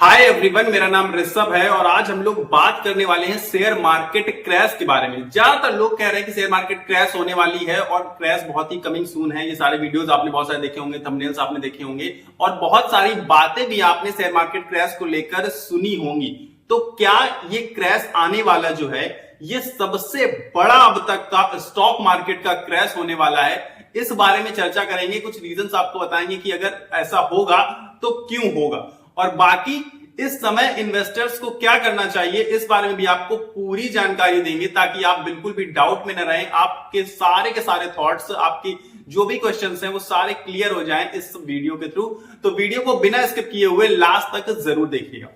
Hi everyone, मेरा नाम ऋषभ है और आज हम लोग बात करने वाले हैं शेयर मार्केट क्रैश के बारे में। ज्यादातर लोग कह रहे हैं कि शेयर मार्केट क्रैश होने वाली है और क्रैश बहुत ही कमिंग सून है। ये सारे वीडियोस आपने बहुत सारे देखे होंगे, थंबनेल्स आपने देखे होंगे और बहुत सारी बातें भी आपने शेयर मार्केट क्रैश को लेकर सुनी होंगी। तो क्या ये क्रैश आने वाला जो है ये सबसे बड़ा अब तक का स्टॉक मार्केट का क्रैश होने वाला है? इस बारे में चर्चा करेंगे, कुछ रीजंस आपको बताएंगे कि अगर ऐसा होगा तो क्यों होगा, और बाकी इस समय इन्वेस्टर्स को क्या करना चाहिए इस बारे में भी आपको पूरी जानकारी देंगे, ताकि आप बिल्कुल भी डाउट में न रहें। आपके के सारे थॉट्स, आपकी जो भी क्वेश्चंस हैं वो सारे क्लियर हो जाएं इस वीडियो के थ्रू। तो वीडियो को बिना स्किप किए हुए लास्ट तक जरूर देखिएगा।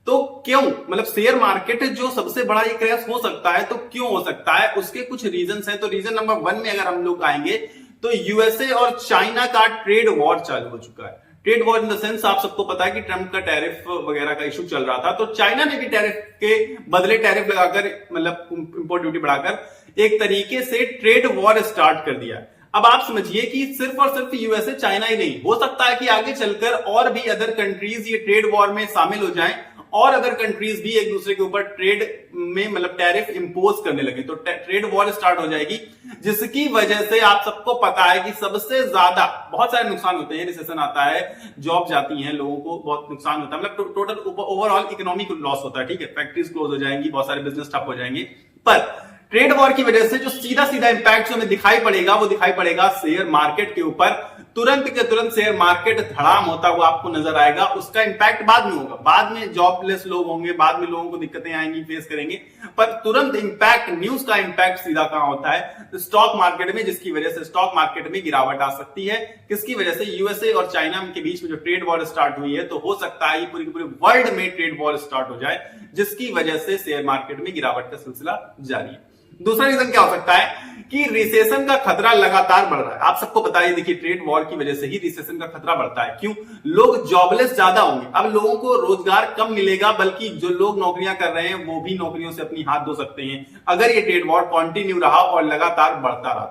तो क्यों, मतलब शेयर मार्केट जो सबसे बड़ा ये क्रैश हो सकता है, तो क्यों हो सकता है, उसके कुछ रीजंस हैं। तो रीजन नंबर 1 में अगर हम लोग आएंगे तो यूएसए और चाइना का ट्रेड वॉर चालू हो चुका है। Trade war in the sense, आप सबको पता है कि ट्रंप का टैरिफ वगैरह का इशू चल रहा था, तो चाइना ने भी टैरिफ के बदले टैरिफ लगाकर, मतलब इंपोर्ट ड्यूटी बढ़ाकर एक तरीके से ट्रेड वॉर स्टार्ट कर दिया। अब आप समझिए कि सिर्फ और सिर्फ यूएसए चाइना ही नहीं, हो सकता है कि आगे चलकर और भी अदर कंट्रीज ये ट्रेड वॉर में शामिल हो जाएं और अदर कंट्रीज भी एक दूसरे के ऊपर ट्रेड में मतलब टैरिफ इंपोज करने लगे, तो ट्रेड वॉर स्टार्ट हो जाएगी, जिसकी वजह से आप सबको पता है कि सबसे ज्यादा बहुत सारे नुकसान होते हैं। रिसेशन आता है, जॉब जाती हैं, लोगों को बहुत नुकसान होता है, मतलब टोटल ओवरऑल इकोनॉमिक लॉस होता है। ठीक है, फैक्ट्रीज क्लोज हो जाएंगी, बहुत सारे बिजनेस ठप हो जाएंगे। पर ट्रेड वॉर की वजह से जो सीधा सीधा इंपैक्ट हमें दिखाई पड़ेगा वो दिखाई पड़ेगा शेयर मार्केट के ऊपर। तुरंत के तुरंत शेयर मार्केट धड़ाम होता हुआ आपको नजर आएगा। उसका इंपैक्ट बाद में होगा, बाद में जॉबलेस लोग होंगे, बाद में लोगों को दिक्कतें आएंगी, फेस करेंगे, पर तुरंत इंपैक्ट, न्यूज का इंपैक्ट सीधा कहां होता है? स्टॉक मार्केट में, जिसकी वजह से स्टॉक मार्केट में गिरावट आ सकती है। किसकी वजह से? यूएसए और चाइना के बीच में जो ट्रेड वॉर स्टार्ट हुई है, तो हो सकता है ये पूरी पूरे वर्ल्ड में ट्रेड वॉर स्टार्ट हो जाए, जिसकी वजह से शेयर मार्केट में गिरावट का सिलसिला जारी है। दूसरा रीजन क्या हो सकता है कि रिसेशन का खतरा लगातार बढ़ रहा है। आप सबको बताइए, देखिए ट्रेड वॉर की वजह से ही रिसेशन का खतरा बढ़ता है। क्यों? लोग जॉबलेस ज्यादा होंगे, अब लोगों को रोजगार कम मिलेगा, बल्कि जो लोग नौकरियां कर रहे हैं वो भी नौकरियों से अपनी हाथ धो सकते हैं अगर ये ट्रेड वॉर कंटिन्यू रहा और लगातार बढ़ता रहा।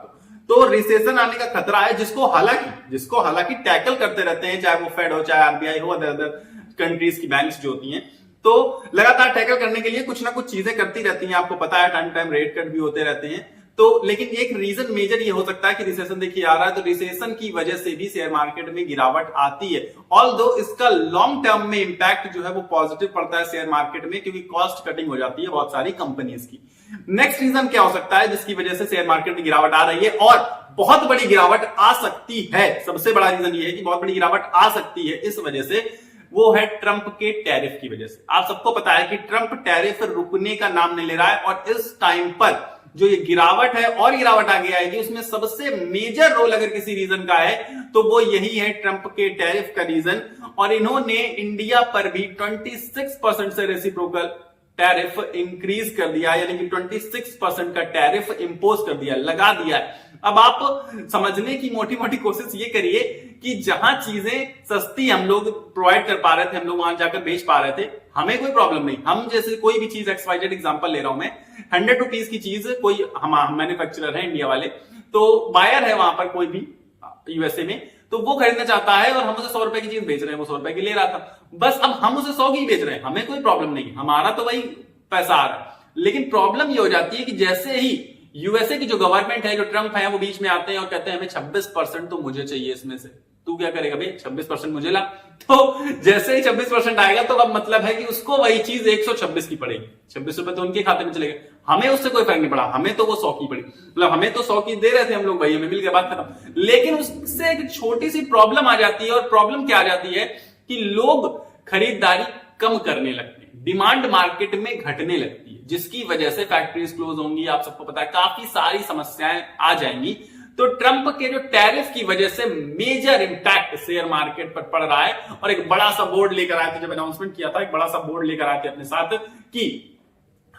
तो रिसेशन आने का खतरा है, जिसको हालांकि टैकल करते रहते हैं, चाहे वो फेड हो, चाहे आरबीआई हो, अदर कंट्रीज की बैंक्स जो होती हैं, तो लगातार टैकल करने के लिए कुछ ना कुछ चीजें करती रहती हैं। आपको पता है टाइम टाइम रेट कट भी होते रहते हैं। तो लेकिन एक रीजन मेजर ये हो सकता है कि रिसेशन देखिए आ रहा है, तो रिसेशन की वजह से भी शेयर मार्केट में गिरावट आती है। ऑल्दो इसका लॉन्ग टर्म में इंपैक्ट जो है वो पॉजिटिव पड़ता है शेयर मार्केट में, क्योंकि कॉस्ट कटिंग हो जाती है बहुत सारी कंपनीज की। नेक्स्ट रीजन क्या हो सकता है जिसकी वजह से शेयर मार्केट में गिरावट आ रही है और बहुत बड़ी गिरावट आ सकती है? सबसे बड़ा रीजन ये है कि बहुत बड़ी गिरावट आ सकती है इस वजह से, वो है ट्रंप के टैरिफ की वजह से। आप सबको पता है कि ट्रंप टैरिफ रुकने का नाम नहीं ले रहा है, और इस टाइम पर जो ये गिरावट है और गिरावट आगे आएगी, उसमें सबसे मेजर रोल अगर किसी रीजन का है तो वो यही है ट्रंप के टैरिफ का रीजन। और इन्होंने इंडिया पर भी 26% से रेसिप्रोकल टैरिफ इंक्रीज कर दिया, यानी कि 26% का टैरिफ इंपोज कर दिया, लगा दिया है। अब आप समझने की मोटी मोटी कोशिश ये करिए कि जहां चीजें सस्ती हम लोग प्रोवाइड कर पा रहे थे, हम लोग वहां जाकर बेच पा रहे थे, हमें कोई प्रॉब्लम नहीं। हम जैसे कोई भी चीज, XYZ एग्जांपल ले रहा हूं मैं, 100 रुपीज की चीज कोई, हम मैन्युफैक्चरर है इंडिया वाले, तो बायर है वहां पर कोई भी यूएसए में, तो वो खरीदना चाहता है और हम उसे 100 रुपए की चीज बेच रहे हैं, वो 100 रुपए की ले रहा था, बस अब हम उसे 100 की बेच रहे हैं, हमें कोई प्रॉब्लम नहीं, हमारा तो वही पैसा आ रहा है। लेकिन प्रॉब्लम ये हो जाती है कि जैसे ही यूएसए की जो गवर्नमेंट है, जो ट्रंप है, वो बीच में आते हैं और कहते हैं हमें 26% तो मुझे चाहिए इसमें से, तू क्या करेगा भाई, 26% मुझे ला। तो जैसे ही 26% आएगा तो अब मतलब है कि उसको वही चीज 126 की पड़ेगी, 26 रुपए तो उनके खाते में चलेगा, हमें उससे कोई फर्क नहीं पड़ा, हमें तो वो 100 की पड़ी, मतलब हमें तो 100 की दे रहे थे हम लोग, भाई हमें मिल गया, बात खत्म। लेकिन उससे एक छोटी सी प्रॉब्लम आ जाती है, और प्रॉब्लम क्या आ जाती है कि लोग खरीदारी कम करने लगते हैं, डिमांड मार्केट में घटने लगती है, जिसकी वजह से फैक्ट्रीज क्लोज होंगी, आप सबको पता है काफी सारी समस्याएं आ जाएंगी। तो ट्रंप के जो टैरिफ की वजह से मेजर इंपैक्ट शेयर मार्केट पर पड़ रहा है, और एक बड़ा सा बोर्ड लेकर आए थे, जब अनाउंसमेंट किया था, एक बड़ा सा बोर्ड लेकर आए थे अपने साथ कि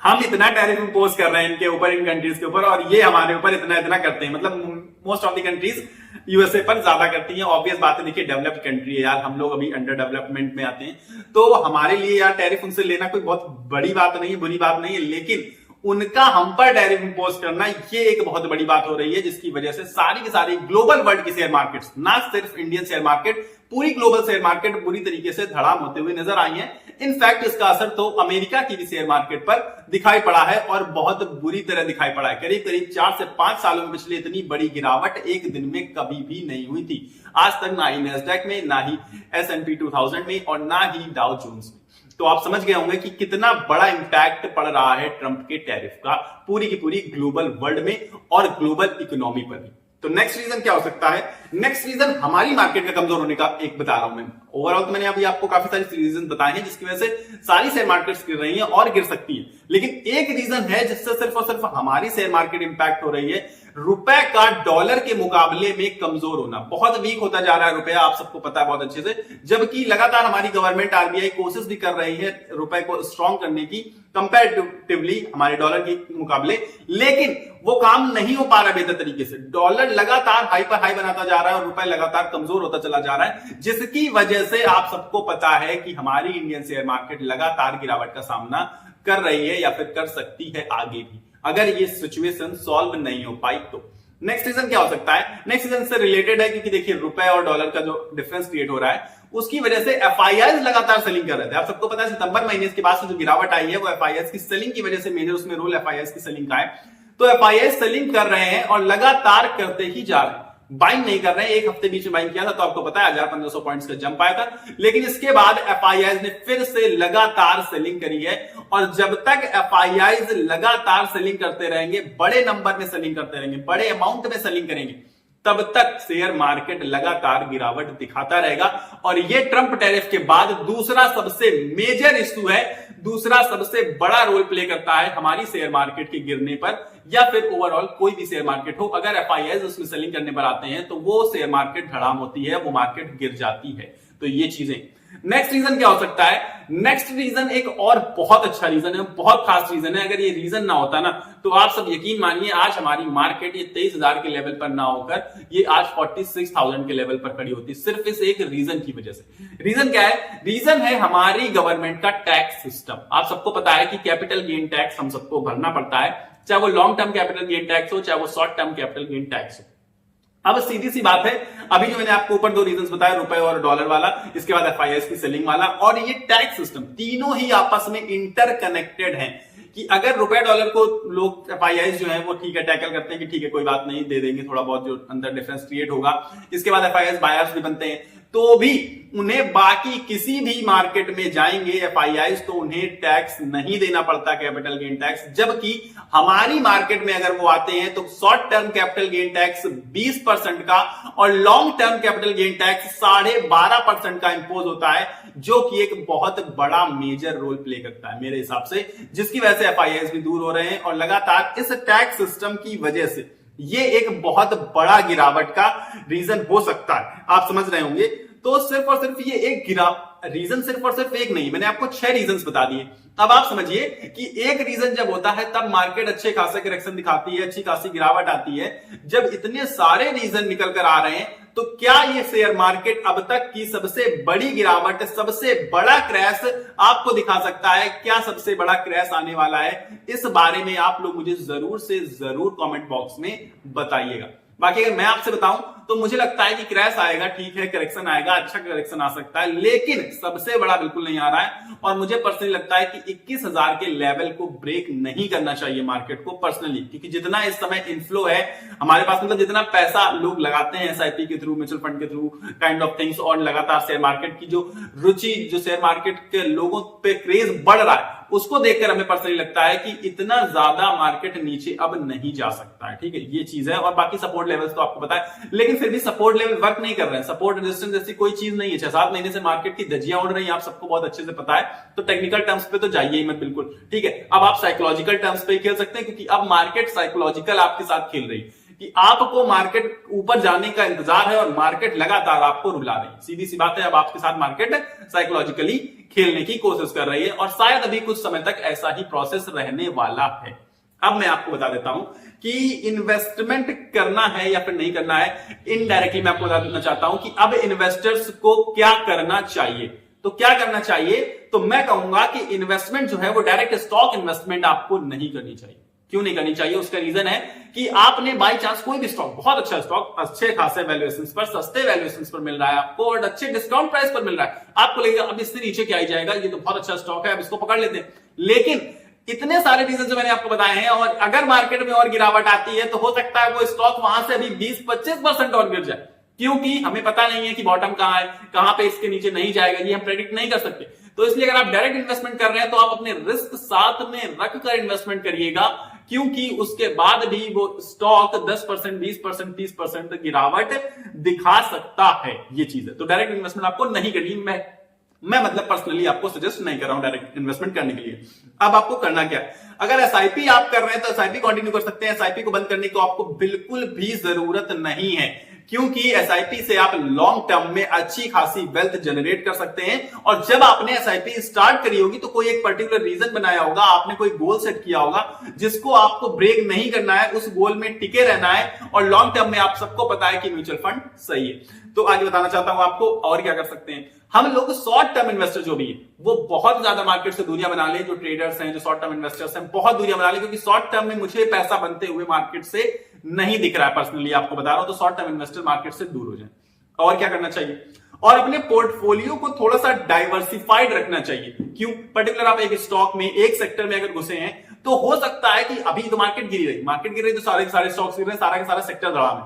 हम इतना टैरिफ इंपोज कर रहे हैं इनके ऊपर, इन कंट्रीज के ऊपर, और ये हमारे ऊपर इतना इतना करते हैं। मतलब most of the countries USA पर ज्यादा करती हैं। ऑब्वियस बात है, देखिए डेवलप्ड कंट्री है यार, हम लोग अभी अंडर डेवलपमेंट में आते हैं, तो हमारे लिए यार टैरिफ उनसे लेना कोई बहुत बड़ी बात नहीं है, बुरी बात नहीं है, लेकिन उनका हम पर टैरिफ इंपोज करना ये एक बहुत बड़ी बात हो रही है, जिसकी वजह से सारी की सारी ग्लोबल वर्ल्ड की शेयर मार्केट्स, ना सिर्फ इंडियन शेयर मार्केट, पूरी ग्लोबल शेयर मार्केट पूरी तरीके से धड़ाम होते हुए नजर आई है। इनफैक्ट इसका असर तो अमेरिका की भी शेयर मार्केट पर दिखाई पड़ा है और बहुत बुरी तरह दिखाई पड़ा है। करीब करीब 4 से 5 सालों में पिछले इतनी बड़ी गिरावट एक दिन में कभी भी नहीं हुई थी। आज तक ना ही नैस्डैक में, ना ही S&P 2000 में और ना ही डाउ जोन्स में। तो आप समझ गए होंगे कि कितना बड़ा इंपैक्ट पड़ रहा है ट्रंप के टैरिफ का पूरी की पूरी ग्लोबल वर्ल्ड में और ग्लोबल इकोनॉमी पर भी। तो नेक्स्ट रीजन क्या हो सकता है? नेक्स्ट रीजन हमारी मार्केट का कमजोर होने का एक बता रहा हूं मैं। ओवरऑल तो मैंने अभी आपको काफी सारी रीजन बताए हैं जिसकी वजह से सारी शेयर मार्केट्स गिर रही हैं और गिर सकती हैं, लेकिन एक रीजन है जिससे सिर्फ और सिर्फ हमारी शेयर मार्केट इंपैक्ट हो रही है, रुपए का डॉलर के मुकाबले में कमजोर होना। बहुत वीक होता जा रहा है रुपया, आप सबको पता है बहुत अच्छे से, जबकि लगातार हमारी गवर्नमेंट आरबीआई कोशिश भी कर रही है रुपए को स्ट्रॉन्ग करने की कंपैरेटिवली हमारे डॉलर के मुकाबले, लेकिन वो काम नहीं हो पा रहा बेहतर तरीके से। डॉलर लगातार हाई पर हाई बनाता जा रहा है और रुपए लगातार कमजोर होता चला जा रहा है, जिसकी वजह से आप सबको पता है कि हमारी इंडियन शेयर मार्केट लगातार गिरावट का सामना कर रही है या फिर कर सकती है आगे भी, अगर ये सिचुएशन सॉल्व नहीं हो पाई तो। नेक्स्ट रीजन क्या हो सकता है? नेक्स्ट रीजन से रिलेटेड है, क्योंकि देखिए रुपए और डॉलर का जो डिफरेंस क्रिएट हो रहा है उसकी वजह से एफआईआई लगातार सेलिंग कर रहे थे। आप सबको पता है सितंबर महीने के बाद से जो गिरावट आई है वो एफआईआई की सेलिंग की वजह से, मेजर उसमें रोल एफआईआई की सेलिंग का है। तो एफआईआई सेलिंग कर रहे हैं और लगातार करते ही जा रहे हैं, बाइंग नहीं कर रहे हैं। एक हफ्ते बीच में बाइंग किया था तो आपको पता है 1500 पॉइंट्स का जंप आया था, लेकिन इसके बाद एफआईआई ने फिर से लगातार सेलिंग करी है और जब तक एफआईआई लगातार सेलिंग करते रहेंगे, बड़े नंबर में सेलिंग करते रहेंगे, बड़े अमाउंट में सेलिंग करेंगे, तब तक शेयर मार्केट लगातार गिरावट दिखाता रहेगा। और ये ट्रंप टैरिफ के बाद दूसरा सबसे मेजर इश्यू है, दूसरा सबसे बड़ा रोल प्ले करता है हमारी शेयर मार्केट के गिरने पर, या फिर ओवरऑल कोई भी शेयर मार्केट हो, अगर एफआईआई उसमें सेलिंग करने पर आते हैं तो वो शेयर मार्केट धड़ाम होती है, वो मार्केट गिर जाती है। तो ये चीजें। नेक्स्ट रीजन क्या हो सकता है? नेक्स्ट रीजन एक और बहुत अच्छा रीजन है, बहुत खास रीजन है। अगर ये रीजन ना होता ना तो आप सब यकीन मानिए आज हमारी मार्केट ये 23,000 के लेवल पर ना होकर ये आज 46,000 के लेवल पर खड़ी होती, सिर्फ इस एक रीजन की वजह से। रीजन क्या है? रीजन है हमारी गवर्नमेंट का टैक्स सिस्टम। आप सबको पता है कि कैपिटल गेन टैक्स हम सबको भरना पड़ता है, चाहे वो long term capital gain tax हो, चाहे वो short term capital gain tax हो। अब सीधी सी बात है, अभी जो मैंने आपको ऊपर 2 रीजंस बताया, रुपए और डॉलर वाला, इसके बाद एफआईआई की सेलिंग वाला और ये टैक्स सिस्टम, तीनों ही आपस में इंटरकनेक्टेड हैं। कि अगर रुपए डॉलर को लोग एफआईआई जो है वो ठीक है टैकल करते हैं कि ठीक है कोई बात नहीं, दे देंगे, थोड़ा बहुत जो अंदर डिफरेंस क्रिएट होगा, इसके बाद एफआईआई बायर्स भी बनते हैं, तो भी उन्हें बाकी किसी भी मार्केट में जाएंगे एफआईआई तो उन्हें टैक्स नहीं देना पड़ता, कैपिटल गेन टैक्स। जबकि हमारी मार्केट में अगर वो आते हैं तो short term capital gain tax 20% का और long term capital gain tax 12.5% का इंपोज होता है, जो कि एक बहुत बड़ा मेजर रोल प्ले करता है मेरे हिसाब से, जिसकी वजह से एफआईआई भी दूर हो रहे हैं। और लगातार इस टैक्स सिस्टम की वजह से ये एक बहुत बड़ा गिरावट का रीजन हो सकता है, आप समझ रहे होंगे। तो सिर्फ और सिर्फ ये एक रीजन सिर्फ और सिर्फ एक नहीं, मैंने आपको 6 रीजंस बता दिए। अब आप समझिए कि एक रीजन जब होता है तब मार्केट अच्छे खासे करेक्शन दिखाती है, अच्छी खासी गिरावट आती है। जब इतने सारे रीजन निकल कर आ रहे हैं तो क्या ये शेयर मार्केट अब तक की सबसे बड़ी गिरावट, सबसे बड़ा क्रैश आपको दिखा सकता है? क्या सबसे बड़ा क्रैश आने वाला है? इस बारे में आप लोग मुझे जरूर से जरूर कमेंट बॉक्स में बताइएगा। बाकी अगर मैं आपसे बताऊं तो मुझे लगता है कि क्रैश आएगा, ठीक है, करेक्शन आएगा, अच्छा करेक्शन आ सकता है, लेकिन सबसे बड़ा बिल्कुल नहीं आ रहा है। और मुझे पर्सनली लगता है कि 21,000 के लेवल को ब्रेक नहीं करना चाहिए मार्केट को पर्सनली, क्योंकि जितना इस समय इनफ्लो है हमारे पास, मतलब जितना पैसा लोग लगाते हैं एसआईपी के थ्रू, म्यूचुअल फंड के थ्रू, काइंड ऑफ थिंग्स, और लगातार शेयर मार्केट की जो रुचि, जो शेयर मार्केट के लोगों पे क्रेज बढ़ रहा है, उसको देखकर हमें पर्सनली लगता है कि इतना ज्यादा मार्केट नीचे अब नहीं जा सकता है। ठीक है, ये चीज है। और बाकी सपोर्ट लेवल्स तो आपको पता है, लेकिन फिर भी सपोर्ट लेवल वर्क नहीं कर रहे हैं। सपोर्ट रेजिस्टेंस जैसी कोई चीज नहीं है। 6-7 महीने से मार्केट की धज्जियां उड़ रही हैं, आप सबको बहुत अच्छे से पता है। तो टेक्निकल टर्म्स पे तो जाइए ही मत बिल्कुल। ठीक है, अब आप साइकोलॉजिकल टर्म्स पे खेल सकते हैं, क्योंकि अब मार्केट साइकोलॉजिकल आपके साथ खेल रही है कि आपको मार्केट ऊपर जाने का इंतजार है और मार्केट लगातार आपको रुला रही है। सीधी सी बात है, अब आपके साथ मार्केट साइकोलॉजिकली खेलने की कोशिश कर रही है और शायद अभी कुछ समय तक ऐसा ही प्रोसेस रहने वाला है। अब मैं आपको बता देता हूं कि इन्वेस्टमेंट करना है या फिर नहीं करना है। इनडायरेक्टली मैं आपको बता देना चाहता हूं कि अब इन्वेस्टर्स को क्या करना चाहिए। तो क्या करना चाहिए? तो मैं कहूंगा कि इन्वेस्टमेंट जो है वो डायरेक्ट स्टॉक इन्वेस्टमेंट आपको नहीं करनी चाहिए। क्यों नहीं करनी चाहिए? उसका रीजन है कि आपने बाई चांस कोई भी स्टॉक, बहुत अच्छा स्टॉक, अच्छे खासे वैल्यूएशन पर, सस्ते वैल्यूएशन पर मिल रहा है आपको और अच्छे डिस्काउंट प्राइस पर मिल रहा है, आपको लगेगा अब इससे नीचे क्या ही जाएगा, ये तो बहुत अच्छा स्टॉक है, अब इसको पकड़ लेते हैं। लेकिन इतने सारे रीजन जो मैंने आपको बताए हैं, और अगर मार्केट में और गिरावट आती है तो हो सकता है वो स्टॉक वहां से अभी 20-25% और गिर जाए, क्योंकि हमें पता नहीं है कि बॉटम कहां है, कहां पे इसके नीचे नहीं जाएगा, ये हम प्रेडिक्ट नहीं कर सकते। तो इसलिए अगर आप डायरेक्ट इन्वेस्टमेंट कर रहे हैं तो आप अपने रिस्क साथ में रखकर इन्वेस्टमेंट करिएगा, क्योंकि उसके बाद भी वो स्टॉक 10%, 20%, 30% गिरावट दिखा सकता है। ये चीज है, तो डायरेक्ट इन्वेस्टमेंट आपको नहीं करनी। मैं मतलब पर्सनली आपको सजेस्ट नहीं कर रहा हूं डायरेक्ट इन्वेस्टमेंट करने के लिए। अब आपको करना क्या है? अगर एसआईपी आप कर रहे हैं तो एसआईपी कंटिन्यू कर सकते हैं। एसआईपी को बंद करने की आपको बिल्कुल भी जरूरत नहीं है, क्योंकि एसआईपी से आप लॉन्ग टर्म में अच्छी खासी वेल्थ जनरेट कर सकते हैं। और जब आपने एसआईपी स्टार्ट करी होगी तो कोई एक पर्टिकुलर रीजन बनाया होगा, आपने कोई गोल सेट किया होगा जिसको आपको ब्रेक नहीं करना है, उस गोल में टिके रहना है। और लॉन्ग टर्म में आप सबको पता है कि म्यूचुअल फंड सही है। तो आगे बताना चाहता हूं आपको और क्या कर सकते हैं। हम लोग शॉर्ट टर्म इन्वेस्टर जो भी है वो बहुत ज्यादा मार्केट से दूरियां बना ले। जो ट्रेडर्स हैं, जो शॉर्ट टर्म इन्वेस्टर्स हैं, बहुत दूरियां बना ले, क्योंकि शॉर्ट टर्म में मुझे पैसा बनते हुए मार्केट से नहीं दिख रहा है। पर्सनली आपको बता रहा हूं, तो शॉर्ट टर्म इन्वेस्टर मार्केट से दूर हो जाए। और क्या करना चाहिए? और अपने पोर्टफोलियो को थोड़ा सा डाइवर्सिफाइड रखना चाहिए। क्यों? पर्टिकुलर आप एक स्टॉक में, एक सेक्टर में अगर घुसे हैं तो हो सकता है कि अभी तो मार्केट गिर रही तो सारे के सारे स्टॉक्स गिर रहे हैं, सारा के सारा सेक्टर दड़ा में।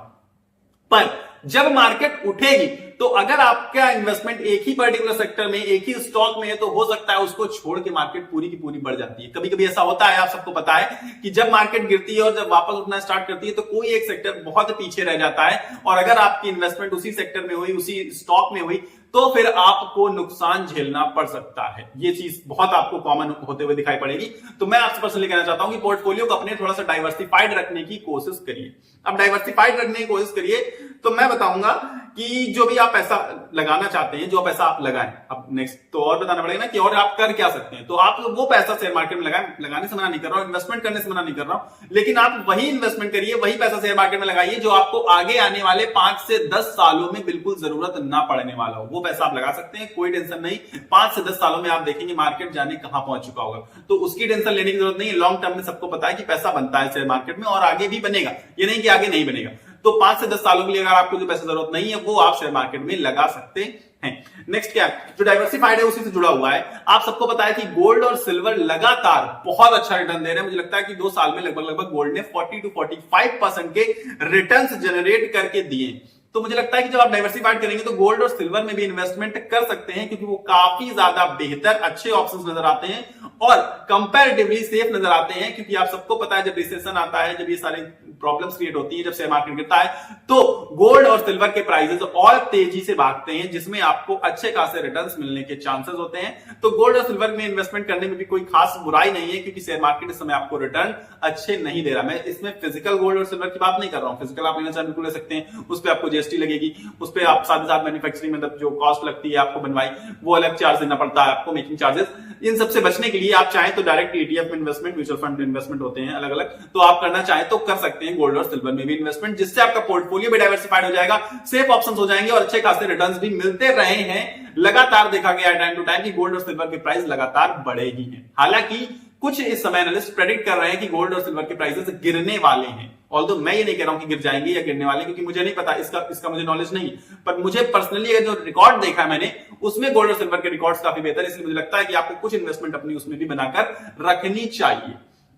पर जब मार्केट उठेगी तो अगर आपका इन्वेस्टमेंट एक ही पर्टिकुलर सेक्टर में, एक ही स्टॉक में है, तो हो सकता है उसको छोड़ के मार्केट पूरी की पूरी बढ़ जाती है। कभी कभी ऐसा होता है, आप सबको पता है कि जब मार्केट गिरती है और जब वापस उठना स्टार्ट करती है तो कोई एक सेक्टर बहुत पीछे रह जाता है। और अगर आपकी इन्वेस्टमेंट उसी सेक्टर में हुई, उसी स्टॉक में हुई, तो फिर आपको नुकसान झेलना पड़ सकता है। ये चीज बहुत आपको कॉमन होते हुए दिखाई पड़ेगी। तो मैं आपसे पर्सनली कहना चाहता हूं कि पोर्टफोलियो को अपने थोड़ा सा डाइवर्सिफाइड रखने की कोशिश करिए। अब डाइवर्सिफाइड रखने की कोशिश करिए तो मैं बताऊंगा कि जो भी आप पैसा लगाना चाहते हैं, जो पैसा आप लगाएं, अब नेक्स्ट तो और बताना पड़ेगा ना कि और आप कर क्या सकते हैं। तो आप वो पैसा शेयर मार्केट में लगाएं, लगाने से मना नहीं कर रहा हूं, इन्वेस्टमेंट करने से मना नहीं कर रहा हूं, लेकिन आप वही इन्वेस्टमेंट करिए, वही पैसा शेयर मार्केट में लगाइए जो आपको आगे आने वाले 5 से 10 सालों में बिल्कुल जरूरत ना पड़ने वाला हो। वो पैसा आप लगा सकते हैं, कोई टेंशन नहीं। 5 से 10 सालों में आप देखेंगे मार्केट जाने कहां पहुंच चुका होगा, तो उसकी टेंशन लेने की जरूरत नहीं है। लॉन्ग टर्म में सबको पता है कि पैसा बनता है शेयर मार्केट में और आगे भी बनेगा, ये नहीं कि आगे नहीं बनेगा। तो 5 से 10 सालों के लिए अगर आपको जो पैसा जरूरत नहीं है वो आप शेयर मार्केट में लगा सकते हैं। नेक्स्ट क्या है? जो डाइवर्सिफाइड है उसी से जुड़ा हुआ है। आप सबको पता है कि गोल्ड और सिल्वर लगातार बहुत अच्छा रिटर्न दे रहे हैं। मुझे लगता है कि 2 साल में लगभग गोल्ड ने 40 to 45% के रिटर्न्स जनरेट करके दिए। तो मुझे लगता है कि जब आप डाइवर्सिफाइड करेंगे तो गोल्ड और सिल्वर में भी इन्वेस्टमेंट कर सकते हैं, क्योंकि वो काफी ज्यादा बेहतर, अच्छे ऑप्शंस नजर आते हैं और कंपैरेटिवली सेफ नजर आते हैं। क्योंकि आप सबको पता है जब रिसेशन आता है, जब ये सारे प्रॉब्लम्स क्रिएट होती है, जब शेयर मार्केट गिरता है, तो गोल्ड और सिल्वर के प्राइसेस और तेजी से भागते हैं, जिसमें आपको अच्छे खासे रिटर्न्स मिलने के चांसेस होते हैं। तो गोल्ड और सिल्वर में इन्वेस्टमेंट करने में भी कोई खास बुराई नहीं है, क्योंकि शेयर मार्केट इस समय आपको रिटर्न अच्छे नहीं दे रहा। मैं इसमें फिजिकल गोल्ड और सिल्वर की बात नहीं कर रहा हूं। फिजिकल आप लेना चाहे बिल्कुल ले सकते हैं, उस पर आपको जीएसटी लगेगी, उस पर आप साथ मैन्युफैक्चरिंग मतलब जो कॉस्ट लगती है आपको बनवाई, वो अलग चार्ज देना पड़ता है आपको, मेकिंग चार्जेस। इन सबसे बचने के लिए आप चाहें तो डायरेक्ट ईटीएफ में इन्वेस्टमेंट, म्यूचुअल फंड में इन्वेस्टमेंट होते हैं अलग अलग, तो आप करना चाहें तो कर सकते हैं गोल्ड और सिल्वर में भी इन्वेस्टमेंट, जिससे आपका पोर्टफोलियो भी डाइवर्सिफाइड हो जाएगा, सेफ ऑप्शंस हो जाएंगे और अच्छे खासे रिटर्न्स भी मिलते रहे हैं। लगातार देखा गया टाइम टू टाइम कि गोल्ड और सिल्वर के प्राइस लगातार बढ़े ही हैं। हालांकि कुछ इस समय एनालिस्ट प्रेडिक्ट कर रहे हैं कि गोल्ड और सिल्वर के प्राइसेस गिरने वाले हैं। ऑल्दो मैं ये नहीं कह रहा हूं कि गिर जाएंगे या गिरने वाले, क्योंकि मुझे नहीं पता, इसका मुझे नॉलेज नहीं। पर मुझे पर्सनली जो रिकॉर्ड देखा है मैंने, उसमें गोल्ड और सिल्वर के रिकॉर्ड्स काफी बेहतर, इसलिए मुझे लगता है कि आपको कुछ इन्वेस्टमेंट अपनी उसमें भी बनाकर रखनी चाहिए।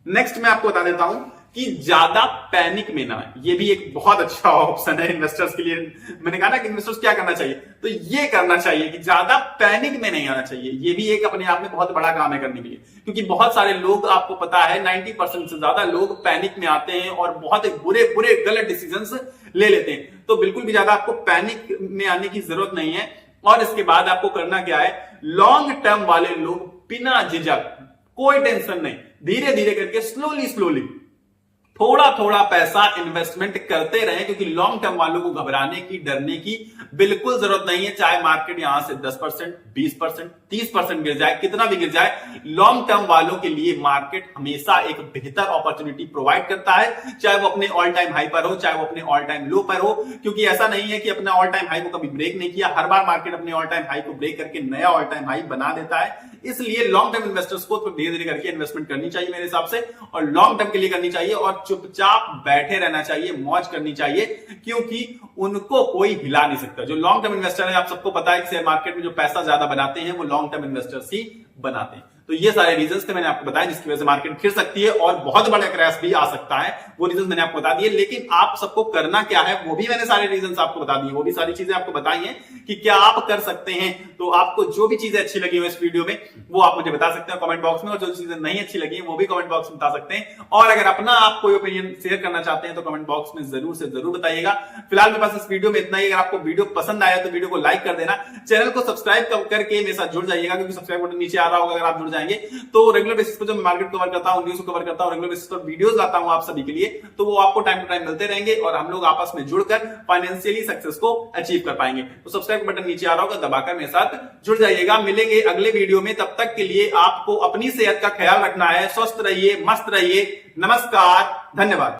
नेक्स्ट मैं आपको बता देता हूं कि ज्यादा पैनिक में ना है। ये भी एक बहुत अच्छा ऑप्शन है इन्वेस्टर्स के लिए। मैंने कहा ना कि इन्वेस्टर्स क्या करना चाहिए, तो ये करना चाहिए कि ज्यादा पैनिक में नहीं आना चाहिए। ये भी एक अपने आप में बहुत बड़ा काम है करने के लिए, क्योंकि बहुत सारे लोग, आपको पता है 90% से ज्यादा लोग पैनिक में आते हैं और बहुत बुरे बुरे गलत डिसीजंस ले लेते हैं। तो बिल्कुल भी ज्यादा आपको पैनिक में आने की जरूरत नहीं है। और इसके बाद आपको करना क्या है, लॉन्ग टर्म वाले लोग बिना झिझक, कोई टेंशन नहीं, धीरे धीरे करके स्लोली थोड़ा थोड़ा पैसा इन्वेस्टमेंट करते रहें, क्योंकि लॉन्ग टर्म वालों को घबराने की, डरने की बिल्कुल जरूरत नहीं है। चाहे मार्केट यहां से 10%, 20%, 30% गिर जाए, कितना भी गिर जाए, लॉन्ग टर्म वालों के लिए मार्केट हमेशा एक बेहतर अपॉर्चुनिटी प्रोवाइड करता है, चाहे वो अपने ऑल टाइम हाई पर हो, चाहे वो अपने ऑल टाइम लो पर हो। क्योंकि ऐसा नहीं है कि अपना ऑल टाइम हाई को कभी ब्रेक नहीं किया, हर बार मार्केट अपने ऑल टाइम हाई को ब्रेक करके नया ऑल टाइम हाई बना देता है। इसलिए लॉन्ग टर्म इन्वेस्टर्स को धीरे धीरे करके इन्वेस्टमेंट करनी चाहिए मेरे हिसाब से, और लॉन्ग टर्म के लिए करनी चाहिए, और चुपचाप बैठे रहना चाहिए, मौज करनी चाहिए, क्योंकि उनको कोई हिला नहीं सकता। जो लॉन्ग टर्म इन्वेस्टर है, आप सबको पता है कि शेयर मार्केट में जो पैसा ज्यादा बनाते हैं वो लॉन्ग टर्म इन्वेस्टर्स ही बनाते हैं। तो ये सारे रीजंस थे मैंने आपको बताया जिसकी वजह से मार्केट गिर सकती है और बहुत बड़ा क्रैश भी आ सकता है। वो रीजंस मैंने आपको बता दिए, लेकिन आप सबको करना क्या है वो भी मैंने सारे रीजंस आपको बता दिए, वो भी सारी चीजें आपको बताई हैं कि क्या आप कर सकते हैं। तो आपको जो भी चीजें अच्छी लगी हो इस वीडियो में वो आप मुझे बता सकते हैं कमेंट बॉक्स में, और जो चीजें नहीं अच्छी लगी है वो भी कमेंट बॉक्स में बता सकते हैं। और अगर अपना आप कोई ओपिनियन शेयर करना चाहते हैं तो कमेंट बॉक्स में जरूर से जरूर बताइएगा। फिलहाल मेरे पास इस वीडियो में इतना ही। अगर आपको वीडियो पसंद आया तो वीडियो को लाइक कर देना, चैनल को सब्सक्राइब करके मेरे साथ जुड़ जाइएगा, क्योंकि सब्सक्राइब बटन नीचे आ रहा होगा, अगर आप जुड़ जाएंगे तो रेगुलर बेसिस पर जो मैं मार्केट कवर करता हूं, न्यूज़ को कवर करता हूं, रेगुलर बेसिस पर वीडियोस लाता हूं आप सभी के लिए, तो वो आपको टाइम टू टाइम मिलते रहेंगे और हम लोग आपस में जुड़कर फाइनेंशियली सक्सेस को अचीव कर पाएंगे। तो सब्सक्राइब बटन नीचे आ रहा होगा, दबाकर मेरे साथ जुड़ जाइएगा। मिलेंगे अगले वीडियो में, तब तक के लिए आपको अपनी सेहत का ख्याल रखना है। स्वस्थ रहिए, मस्त रहिए। नमस्कार, धन्यवाद।